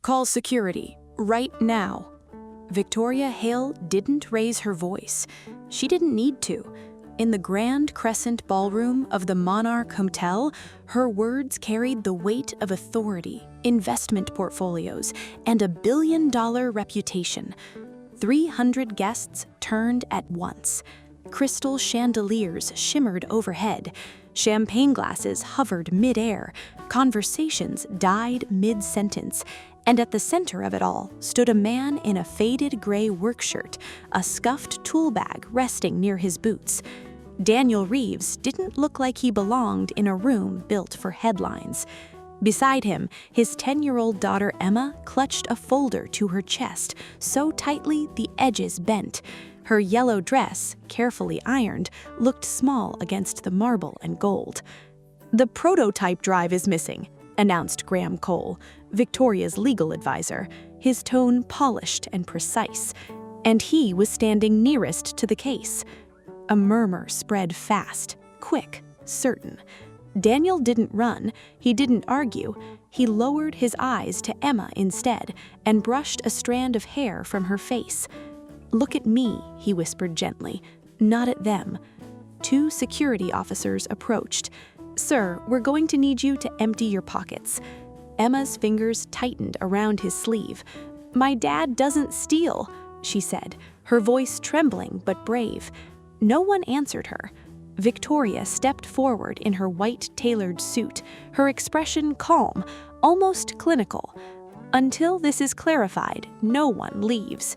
Call security, right now." Victoria Hale didn't raise her voice. She didn't need to. In the Grand Crescent Ballroom of the Monarch Hotel, her words carried the weight of authority, investment portfolios, and a billion-dollar reputation. 300 guests turned at once. Crystal chandeliers shimmered overhead. Champagne glasses hovered mid-air. Conversations died mid-sentence. And at the center of it all stood a man in a faded gray work shirt, a scuffed tool bag resting near his boots. Daniel Reeves didn't look like he belonged in a room built for headlines. Beside him, his 10-year-old daughter Emma clutched a folder to her chest, so tightly the edges bent. Her yellow dress, carefully ironed, looked small against the marble and gold. "The prototype drive is missing," announced Graham Cole, Victoria's legal advisor, his tone polished and precise. And he was standing nearest to the case. A murmur spread fast, quick, certain. Daniel didn't run, he didn't argue. He lowered his eyes to Emma instead and brushed a strand of hair from her face. "Look at me," he whispered gently, "not at them." 2 security officers approached. "Sir, we're going to need you to empty your pockets." Emma's fingers tightened around his sleeve. "My dad doesn't steal," she said, her voice trembling but brave. No one answered her. Victoria stepped forward in her white tailored suit, her expression calm, almost clinical. "Until this is clarified, no one leaves."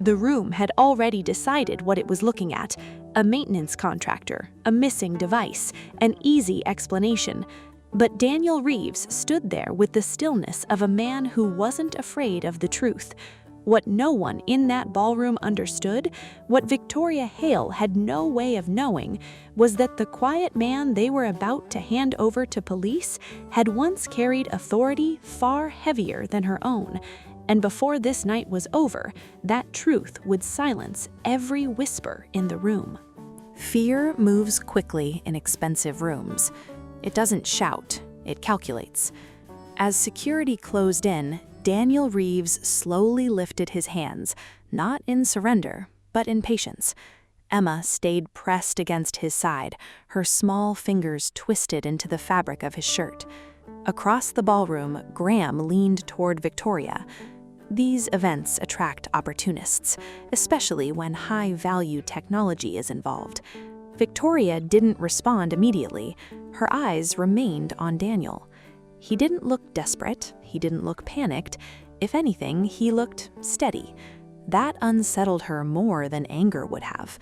The room had already decided what it was looking at: a maintenance contractor, a missing device, an easy explanation. But Daniel Reeves stood there with the stillness of a man who wasn't afraid of the truth. What no one in that ballroom understood, what Victoria Hale had no way of knowing, was that the quiet man they were about to hand over to police had once carried authority far heavier than her own. And before this night was over, that truth would silence every whisper in the room. Fear moves quickly in expensive rooms. It doesn't shout, it calculates. As security closed in, Daniel Reeves slowly lifted his hands, not in surrender, but in patience. Emma stayed pressed against his side, her small fingers twisted into the fabric of his shirt. Across the ballroom, Graham leaned toward Victoria. These events attract opportunists, especially when high-value technology is involved. Victoria didn't respond immediately. Her eyes remained on Daniel. He didn't look desperate, he didn't look panicked. If anything, he looked steady. That unsettled her more than anger would have.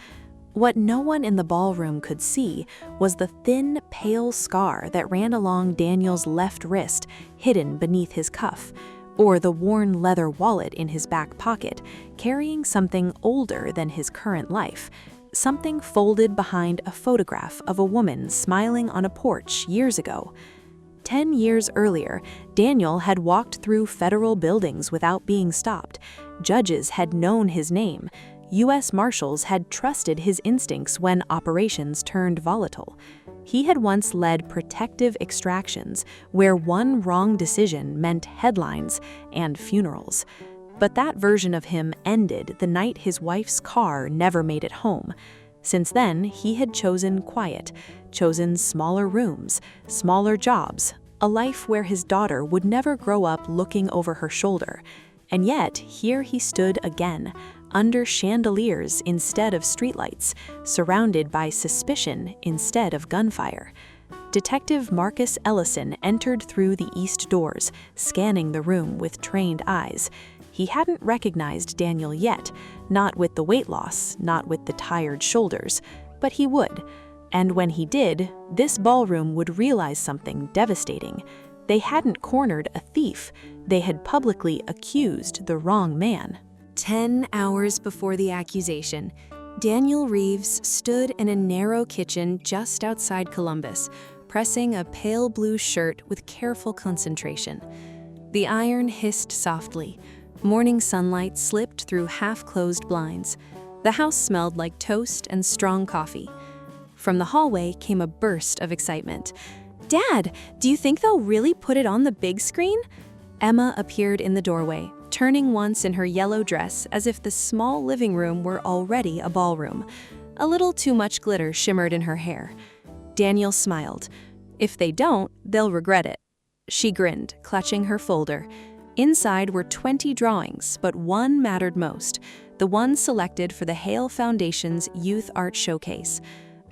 What no one in the ballroom could see was the thin, pale scar that ran along Daniel's left wrist, hidden beneath his cuff, or the worn leather wallet in his back pocket, carrying something older than his current life, something folded behind a photograph of a woman smiling on a porch years ago. 10 years earlier, Daniel had walked through federal buildings without being stopped. Judges had known his name. U.S. Marshals had trusted his instincts when operations turned volatile. He had once led protective extractions where one wrong decision meant headlines and funerals. But that version of him ended the night his wife's car never made it home. Since then, he had chosen quiet, chosen smaller rooms, smaller jobs, a life where his daughter would never grow up looking over her shoulder. And yet, here he stood again, under chandeliers instead of streetlights, surrounded by suspicion instead of gunfire. Detective Marcus Ellison entered through the east doors, scanning the room with trained eyes. He hadn't recognized Daniel yet, not with the weight loss, not with the tired shoulders, but he would. And when he did, this ballroom would realize something devastating. They hadn't cornered a thief, they had publicly accused the wrong man. 10 hours before the accusation, Daniel Reeves stood in a narrow kitchen just outside Columbus, pressing a pale blue shirt with careful concentration. The iron hissed softly. Morning sunlight slipped through half-closed blinds. The house smelled like toast and strong coffee. From the hallway came a burst of excitement. "Dad, do you think they'll really put it on the big screen?" Emma appeared in the doorway, turning once in her yellow dress as if the small living room were already a ballroom. A little too much glitter shimmered in her hair. Daniel smiled. If they don't, they'll regret it. She grinned, clutching her folder. Inside were 20 drawings, but one mattered most, the one selected for the Hale Foundation's Youth Art Showcase.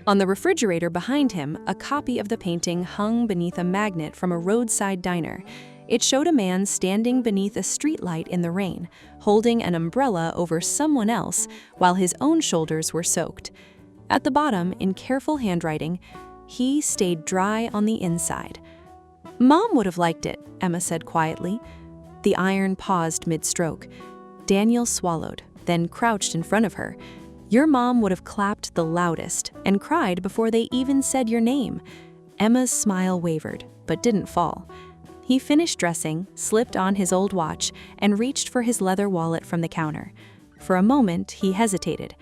On the refrigerator behind him, a copy of the painting hung beneath a magnet from a roadside diner. It showed a man standing beneath a streetlight in the rain, holding an umbrella over someone else while his own shoulders were soaked. At the bottom, in careful handwriting, "He stayed dry on the inside." "Mom would have liked it," Emma said quietly. The iron paused mid-stroke. Daniel swallowed, then crouched in front of her. "Your mom would have clapped the loudest and cried before they even said your name." Emma's smile wavered, but didn't fall. He finished dressing, slipped on his old watch, and reached for his leather wallet from the counter. For a moment, he hesitated.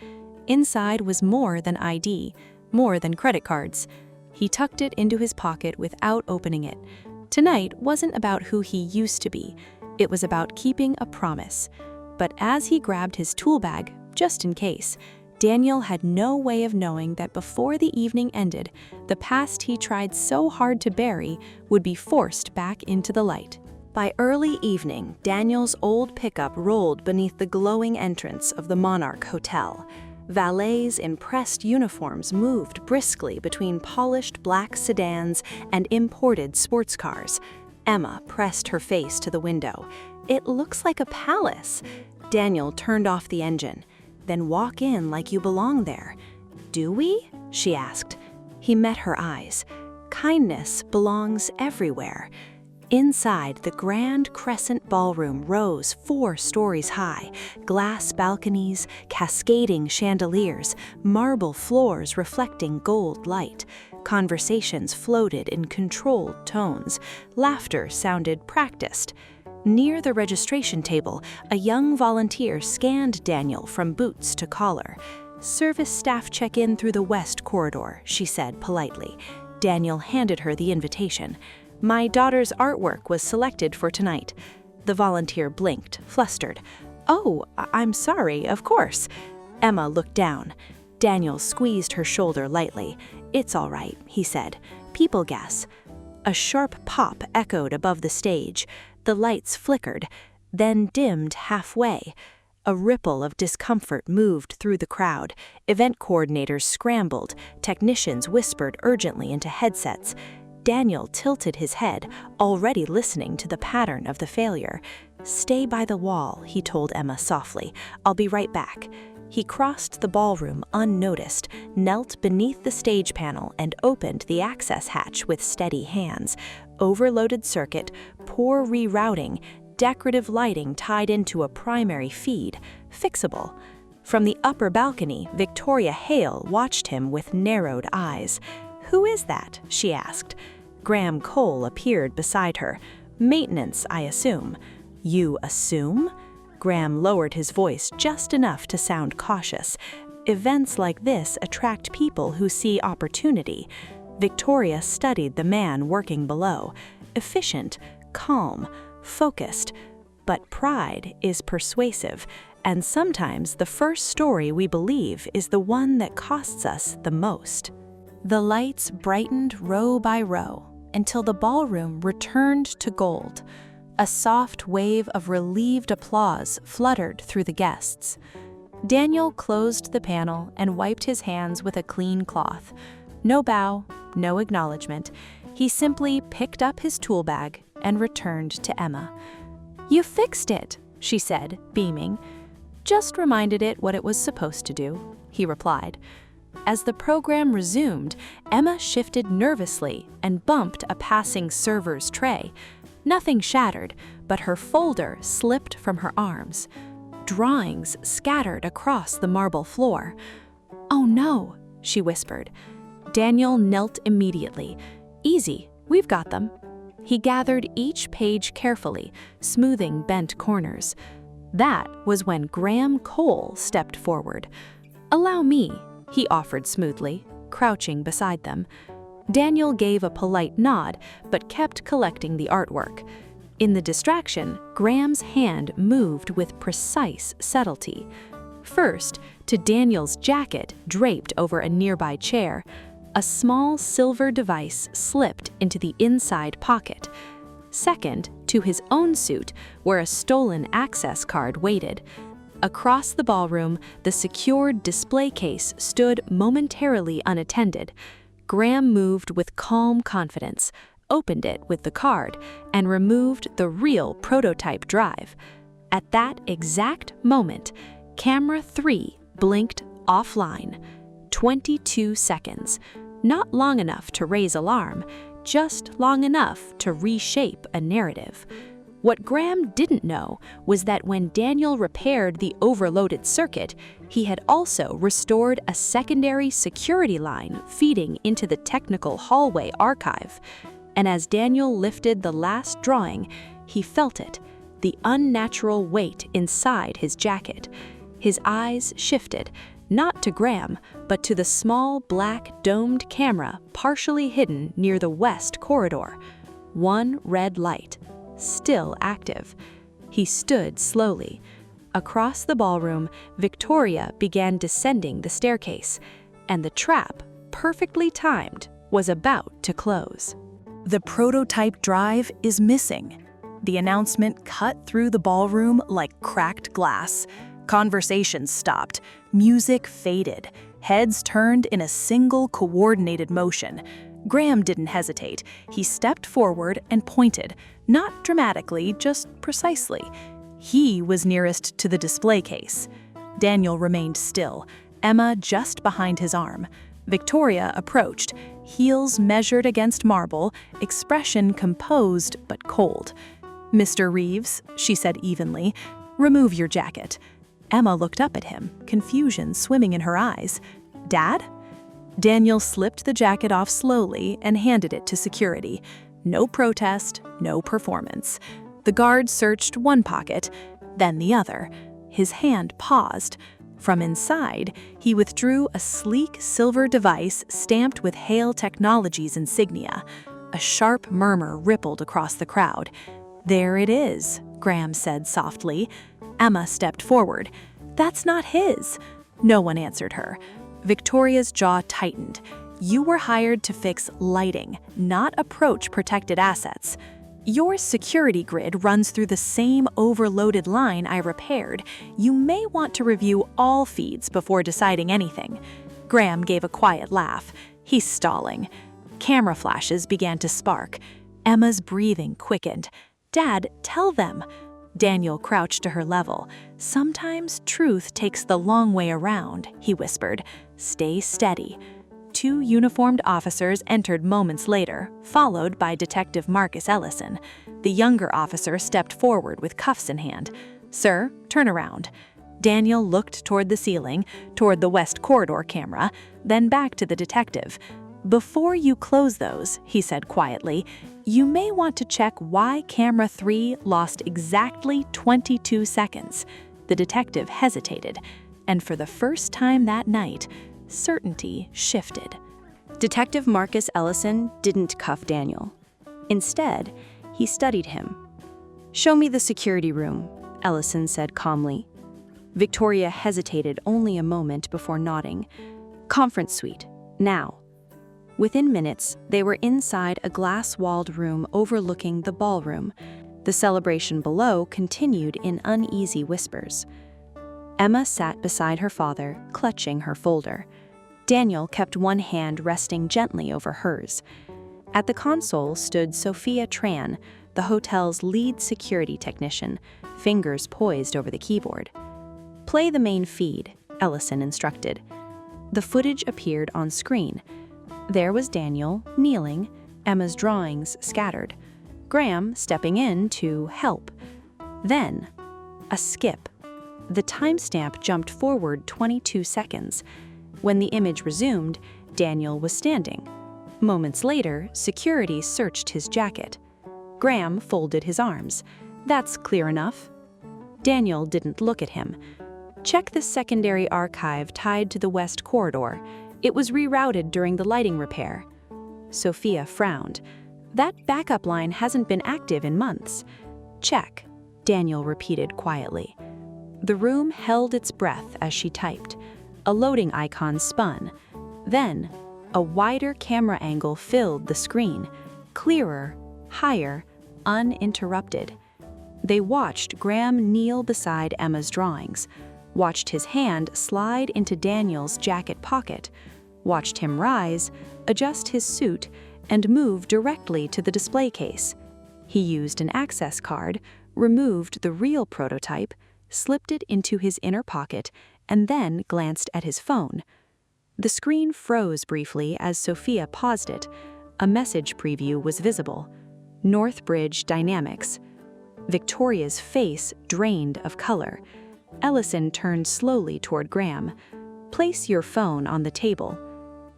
Inside was more than ID, more than credit cards. He tucked it into his pocket without opening it. Tonight wasn't about who he used to be. It was about keeping a promise. But as he grabbed his tool bag, just in case, Daniel had no way of knowing that before the evening ended, the past he tried so hard to bury would be forced back into the light. By early evening, Daniel's old pickup rolled beneath the glowing entrance of the Monarch Hotel. Valets in pressed uniforms moved briskly between polished black sedans and imported sports cars. Emma pressed her face to the window. "It looks like a palace." Daniel turned off the engine. "Then walk in like you belong there." "Do we?" she asked. He met her eyes. "Kindness belongs everywhere." Inside, the grand crescent ballroom rose 4 stories high, glass balconies, cascading chandeliers, marble floors reflecting gold light. Conversations floated in controlled tones. Laughter sounded practiced. Near the registration table, a young volunteer scanned Daniel from boots to collar. "Service staff check in through the west corridor," she said politely. Daniel handed her the invitation. "My daughter's artwork was selected for tonight." The volunteer blinked, flustered. "Oh, I'm sorry, of course." Emma looked down. Daniel squeezed her shoulder lightly. "It's all right," he said. "People guess." A sharp pop echoed above the stage. The lights flickered, then dimmed halfway. A ripple of discomfort moved through the crowd. Event coordinators scrambled. Technicians whispered urgently into headsets. Daniel tilted his head, already listening to the pattern of the failure. "Stay by the wall," he told Emma softly. "I'll be right back." He crossed the ballroom unnoticed, knelt beneath the stage panel, and opened the access hatch with steady hands. Overloaded circuit, poor rerouting, decorative lighting tied into a primary feed, fixable. From the upper balcony, Victoria Hale watched him with narrowed eyes. "Who is that?" she asked. Graham Cole appeared beside her. "Maintenance, I assume." "You assume?" Graham lowered his voice just enough to sound cautious. "Events like this attract people who see opportunity." Victoria studied the man working below. Efficient, calm, focused. But pride is persuasive, and sometimes the first story we believe is the one that costs us the most. The lights brightened row by row until the ballroom returned to gold. A soft wave of relieved applause fluttered through the guests. Daniel closed the panel and wiped his hands with a clean cloth. No bow, no acknowledgement. He simply picked up his tool bag and returned to Emma. "You fixed it," she said, beaming. "Just reminded it what it was supposed to do," he replied. As the program resumed, Emma shifted nervously and bumped a passing server's tray. Nothing shattered, but her folder slipped from her arms. Drawings scattered across the marble floor. "Oh no," she whispered. Daniel knelt immediately. "Easy, we've got them." He gathered each page carefully, smoothing bent corners. That was when Graham Cole stepped forward. "Allow me," he offered smoothly, crouching beside them. Daniel gave a polite nod, but kept collecting the artwork. In the distraction, Graham's hand moved with precise subtlety. First, to Daniel's jacket draped over a nearby chair. A small silver device slipped into the inside pocket. Second, to his own suit, where a stolen access card waited. Across the ballroom, the secured display case stood momentarily unattended. Graham moved with calm confidence, opened it with the card, and removed the real prototype drive. At that exact moment, camera 3 blinked offline. 22 seconds. Not long enough to raise alarm, just long enough to reshape a narrative. What Graham didn't know was that when Daniel repaired the overloaded circuit, he had also restored a secondary security line feeding into the technical hallway archive. And as Daniel lifted the last drawing, he felt it, the unnatural weight inside his jacket. His eyes shifted, not to Graham, but to the small black domed camera partially hidden near the west corridor. One red light, still active. He stood slowly. Across the ballroom, Victoria began descending the staircase, and the trap, perfectly timed, was about to close. The prototype drive is missing. The announcement cut through the ballroom like cracked glass. Conversations stopped, music faded, heads turned in a single coordinated motion. Graham didn't hesitate. He stepped forward and pointed, not dramatically, just precisely. He was nearest to the display case. Daniel remained still, Emma just behind his arm. Victoria approached, heels measured against marble, expression composed but cold. "Mr. Reeves," she said evenly, "remove your jacket." Emma looked up at him, confusion swimming in her eyes. "Dad?" Daniel slipped the jacket off slowly and handed it to security. No protest, no performance. The guard searched one pocket, then the other. His hand paused. From inside, he withdrew a sleek silver device stamped with Hale Technologies insignia. A sharp murmur rippled across the crowd. "There it is," Graham said softly. Emma stepped forward. "That's not his." No one answered her. Victoria's jaw tightened. "You were hired to fix lighting, not approach protected assets. Your security grid runs through the same overloaded line I repaired. You may want to review all feeds before deciding anything." Graham gave a quiet laugh. He's stalling. Camera flashes began to spark. Emma's breathing quickened. "Dad, tell them." Daniel crouched to her level. "Sometimes truth takes the long way around," he whispered. "Stay steady." Two uniformed officers entered moments later, followed by Detective Marcus Ellison. The younger officer stepped forward with cuffs in hand. "Sir, turn around." Daniel looked toward the ceiling, toward the west corridor camera, then back to the detective. "Before you close those," he said quietly, "you may want to check why camera 3 lost exactly 22 seconds. The detective hesitated, and for the first time that night, certainty shifted. Detective Marcus Ellison didn't cuff Daniel. Instead, he studied him. "Show me the security room," Ellison said calmly. Victoria hesitated only a moment before nodding. "Conference suite, now." Within minutes, they were inside a glass-walled room overlooking the ballroom. The celebration below continued in uneasy whispers. Emma sat beside her father, clutching her folder. Daniel kept one hand resting gently over hers. At the console stood Sophia Tran, the hotel's lead security technician, fingers poised over the keyboard. "Play the main feed," Ellison instructed. The footage appeared on screen. There was Daniel, kneeling, Emma's drawings scattered. Graham stepping in to help. Then, a skip. The timestamp jumped forward 22 seconds. When the image resumed, Daniel was standing. Moments later, security searched his jacket. Graham folded his arms. "That's clear enough." Daniel didn't look at him. "Check the secondary archive tied to the west corridor. It was rerouted during the lighting repair." Sophia frowned. "That backup line hasn't been active in months." Check, Daniel repeated quietly. The room held its breath as she typed. A loading icon spun. Then, a wider camera angle filled the screen, clearer, higher, uninterrupted. They watched Graham kneel beside Emma's drawings, watched his hand slide into Daniel's jacket pocket, watched him rise, adjust his suit, and move directly to the display case. He used an access card, removed the real prototype, slipped it into his inner pocket, and then glanced at his phone. The screen froze briefly as Sophia paused it. A message preview was visible. Northbridge Dynamics. Victoria's face drained of color. Ellison turned slowly toward Graham. Place your phone on the table.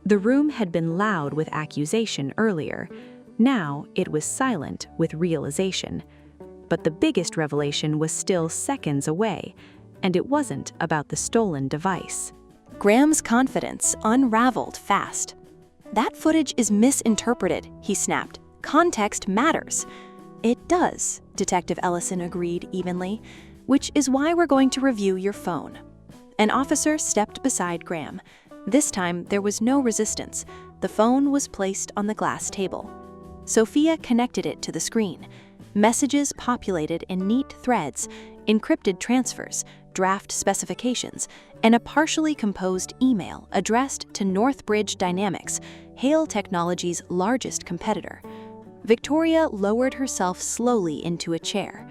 The room had been loud with accusation earlier. Now it was silent with realization. But the biggest revelation was still seconds away, and it wasn't about the stolen device. Graham's confidence unraveled fast. "That footage is misinterpreted," he snapped. "Context matters." "It does," Detective Ellison agreed evenly, "which is why we're going to review your phone." An officer stepped beside Graham. This time, there was no resistance. The phone was placed on the glass table. Sophia connected it to the screen. Messages populated in neat threads, encrypted transfers, draft specifications, and a partially composed email addressed to Northbridge Dynamics, Hale Technology's largest competitor. Victoria lowered herself slowly into a chair.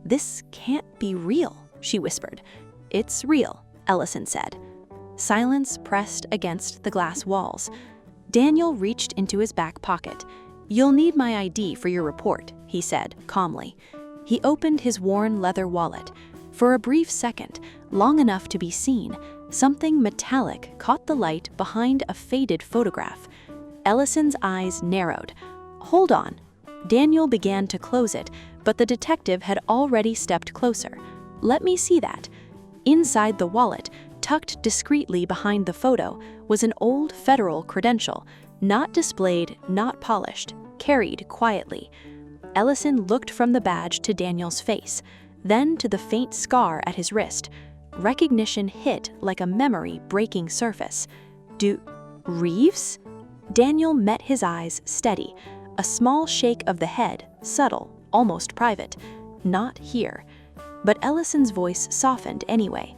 "This can't be real," she whispered. "It's real," Ellison said. Silence pressed against the glass walls. Daniel reached into his back pocket. "You'll need my ID for your report," he said calmly. He opened his worn leather wallet. For a brief second, long enough to be seen, something metallic caught the light behind a faded photograph. Ellison's eyes narrowed. "Hold on." Daniel began to close it, but the detective had already stepped closer. "Let me see that." Inside the wallet, tucked discreetly behind the photo, was an old federal credential, not displayed, not polished, carried quietly. Ellison looked from the badge to Daniel's face, then to the faint scar at his wrist. Recognition hit like a memory-breaking surface. Reeves? Daniel met his eyes steady, a small shake of the head, subtle, almost private. "Not here." But Ellison's voice softened anyway.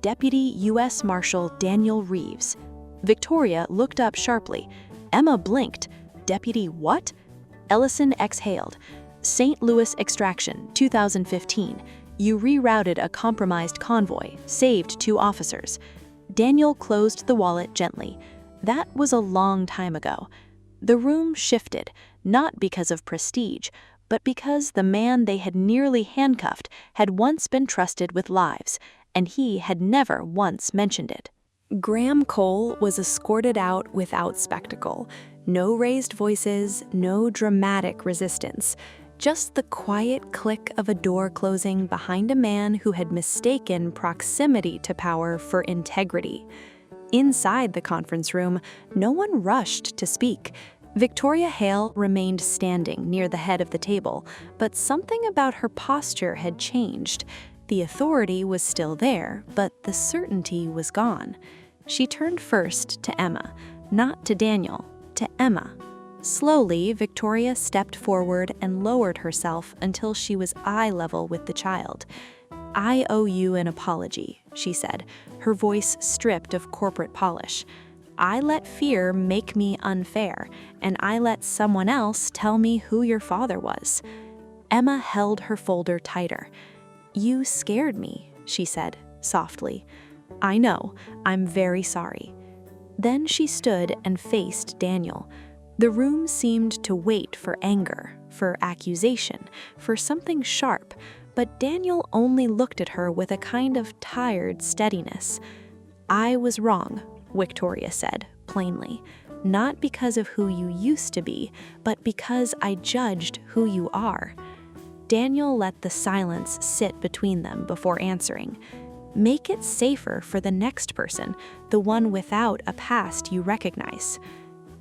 "Deputy U.S. Marshal Daniel Reeves." Victoria looked up sharply. Emma blinked. "Deputy what?" Ellison exhaled. "St. Louis extraction, 2015. You rerouted a compromised convoy, saved 2 officers." Daniel closed the wallet gently. That was a long time ago. The room shifted, not because of prestige, but because the man they had nearly handcuffed had once been trusted with lives, and he had never once mentioned it. Graham Cole was escorted out without spectacle. No raised voices, no dramatic resistance. Just the quiet click of a door closing behind a man who had mistaken proximity to power for integrity. Inside the conference room, no one rushed to speak. Victoria Hale remained standing near the head of the table, but something about her posture had changed. The authority was still there, but the certainty was gone. She turned first to Emma, not to Daniel, to Emma. Slowly, Victoria stepped forward and lowered herself until she was eye level with the child. "I owe you an apology," she said, her voice stripped of corporate polish. "I let fear make me unfair, and I let someone else tell me who your father was." Emma held her folder tighter. "You scared me," she said, softly. "I know. I'm very sorry." Then she stood and faced Daniel. The room seemed to wait for anger, for accusation, for something sharp, but Daniel only looked at her with a kind of tired steadiness. "I was wrong," Victoria said, plainly, "not because of who you used to be, but because I judged who you are." Daniel let the silence sit between them before answering. "Make it safer for the next person, the one without a past you recognize."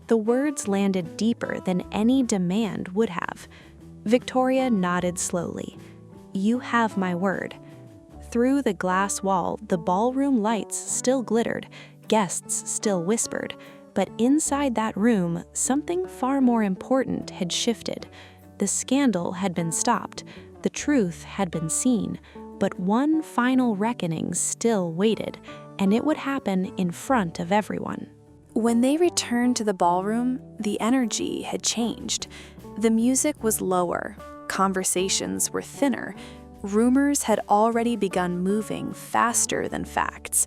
The words landed deeper than any demand would have. Victoria nodded slowly. "You have my word." Through the glass wall, the ballroom lights still glittered, guests still whispered, but inside that room, something far more important had shifted. The scandal had been stopped, the truth had been seen, but one final reckoning still waited, and it would happen in front of everyone. When they returned to the ballroom, the energy had changed. The music was lower, conversations were thinner, rumors had already begun moving faster than facts.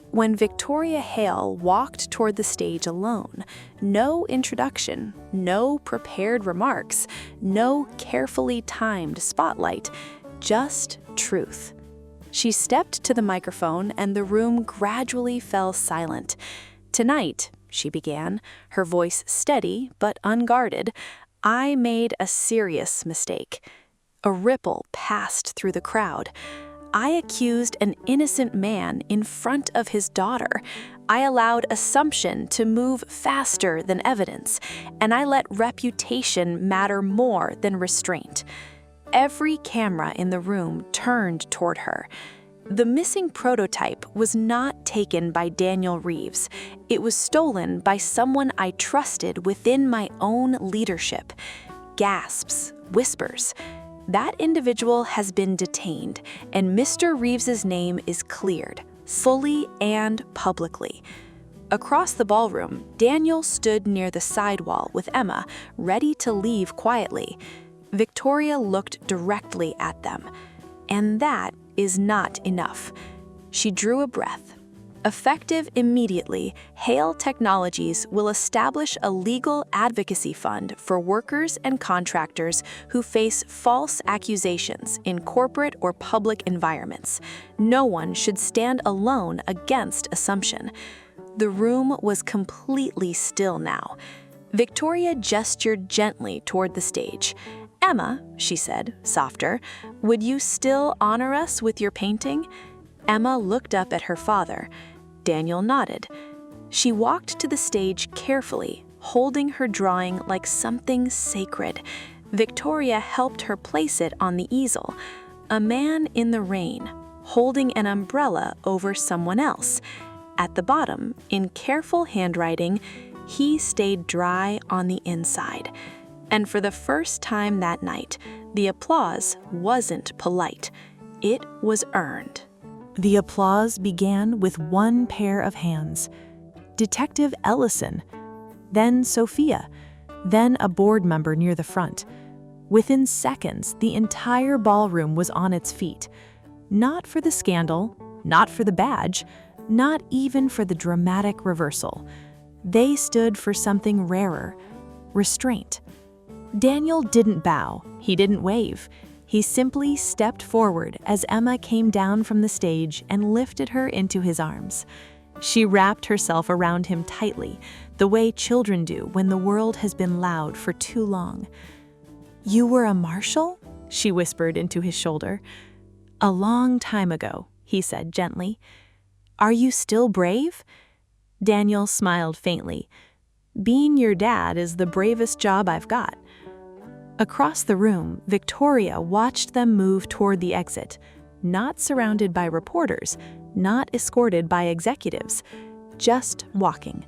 When Victoria Hale walked toward the stage alone, no introduction, no prepared remarks, no carefully timed spotlight, just truth. She stepped to the microphone and the room gradually fell silent. "Tonight," she began, her voice steady but unguarded, "I made a serious mistake." A ripple passed through the crowd. "I accused an innocent man in front of his daughter. I allowed assumption to move faster than evidence, and I let reputation matter more than restraint." Every camera in the room turned toward her. The missing prototype was not taken by Daniel Reeves. It was stolen by someone I trusted within my own leadership. Gasps, whispers. That individual has been detained, and Mr. Reeves's name is cleared, fully and publicly. Across the ballroom, Daniel stood near the sidewall with Emma, ready to leave quietly. Victoria looked directly at them. And that is not enough. She drew a breath. Effective immediately, Hale Technologies will establish a legal advocacy fund for workers and contractors who face false accusations in corporate or public environments. No one should stand alone against assumption. The room was completely still now. Victoria gestured gently toward the stage. "Emma," she said, softer, "would you still honor us with your painting?" Emma looked up at her father. Daniel nodded. She walked to the stage carefully, holding her drawing like something sacred. Victoria helped her place it on the easel. A man in the rain, holding an umbrella over someone else. At the bottom, in careful handwriting, "He stayed dry on the inside." And for the first time that night, the applause wasn't polite. It was earned. The applause began with one pair of hands. Detective Ellison, then Sophia, then a board member near the front. Within seconds, the entire ballroom was on its feet. Not for the scandal, not for the badge, not even for the dramatic reversal. They stood for something rarer: restraint. Daniel didn't bow, he didn't wave. He simply stepped forward as Emma came down from the stage and lifted her into his arms. She wrapped herself around him tightly, the way children do when the world has been loud for too long. "You were a marshal?" she whispered into his shoulder. "A long time ago," he said gently. "Are you still brave?" Daniel smiled faintly. "Being your dad is the bravest job I've got." Across the room, Victoria watched them move toward the exit, not surrounded by reporters, not escorted by executives, just walking.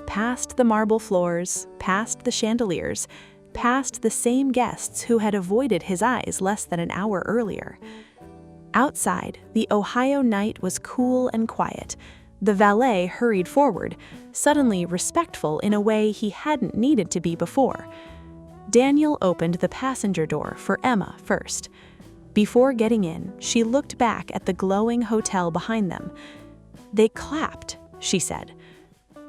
Past the marble floors, past the chandeliers, past the same guests who had avoided his eyes less than an hour earlier. Outside, the Ohio night was cool and quiet. The valet hurried forward, suddenly respectful in a way he hadn't needed to be before. Daniel opened the passenger door for Emma first. Before getting in, she looked back at the glowing hotel behind them. "They clapped," she said.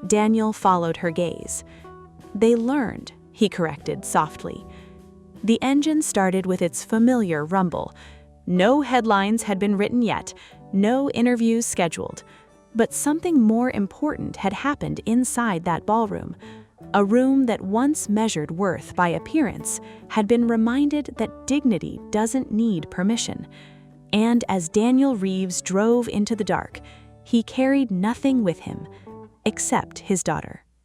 Daniel followed her gaze. "They learned," he corrected softly. The engine started with its familiar rumble. No headlines had been written yet, no interviews scheduled. But something more important had happened inside that ballroom. A room that once measured worth by appearance had been reminded that dignity doesn't need permission. And as Daniel Reeves drove into the dark, he carried nothing with him except his daughter.